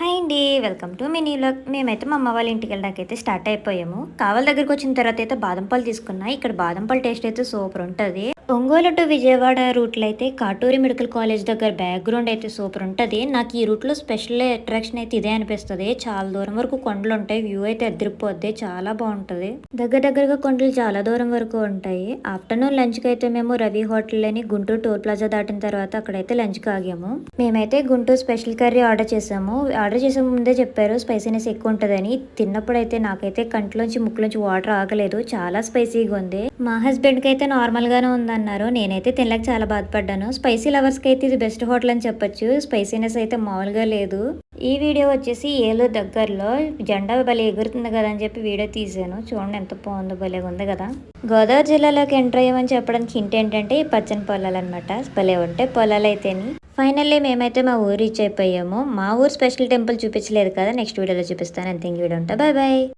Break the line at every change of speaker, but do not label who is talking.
Hi అండి. Welcome to mini vlog. మేమైతే మా అమ్మ వాళ్ళ ఇంటికి వెళ్ళడానికైతే స్టార్ట్ అయిపోయాము. కావల దగ్గరికి వచ్చిన తర్వాత అయితే బాదం పాలు తీసుకున్నా. ఇక్కడ బాదం పాలు టేస్ట్ అయితే సూపర్ ఉంటుంది. ఒంగోలు టు విజయవాడ రూట్లో అయితే కాటూరి మెడికల్ కాలేజ్ దగ్గర బ్యాక్గ్రౌండ్ అయితే సూపర్ ఉంటుంది. నాకు ఈ రూట్లో స్పెషల్ అట్రాక్షన్ అయితే ఇదే అనిపిస్తుంది. చాలా దూరం వరకు కొండలు ఉంటాయి. వ్యూ అయితే అదిరిపోద్ది. చాలా బాగుంటుంది. దగ్గరగా కొండలు చాలా దూరం వరకు ఉంటాయి. ఆఫ్టర్నూన్ లంచ్కి అయితే మేము రవి హోటల్ అని గుంటూరు టోల్ ప్లాజా దాటిన తర్వాత అక్కడైతే లంచ్కి ఆగాము. మేమైతే గుంటూరు స్పెషల్ కర్రీ ఆర్డర్ చేసాము. ఆర్డర్ చేసే ముందే చెప్పారు స్పైసీనెస్ ఎక్కువ ఉంటుందని. తిన్నప్పుడైతే నాకైతే కంట్లోంచి ముక్కులోంచి వాటర్ ఆగలేదు. చాలా స్పైసీగా ఉంది. మా హస్బెండ్కి అయితే నార్మల్ గానే ఉందన్నారు. నేనైతే తినలేక చాలా బాధపడ్డాను. స్పైసీ లవర్స్కి అయితే ఇది బెస్ట్ హోటల్ అని చెప్పొచ్చు. స్పైసీనెస్ అయితే మామూలుగా లేదు. ఈ వీడియో వచ్చేసి ఏలూరు దగ్గరలో జెండా భలే ఎగురుతుంది కదా అని చెప్పి వీడియో తీసాను. చూడండి ఎంత బాగుందో, భలే ఉంది కదా. గోదావరి జిల్లాలోకి ఎంటర్ అయ్యామని చెప్పడానికి హింట్ ఏంటంటే ఈ పచ్చని పొలాలు అనమాట. భలే ఉంటాయి పొలాలు అయితేని. ఫైనల్లీ మేమైతే మా ఊరు రీచ్ అయిపోయాము. మా ఊరు స్పెషల్ టెంపుల్ చూపించలేదు కదా, నెక్స్ట్ వీడియోలో చూపిస్తాను. అంతే, వీడియో ఉంటా. Bye bye.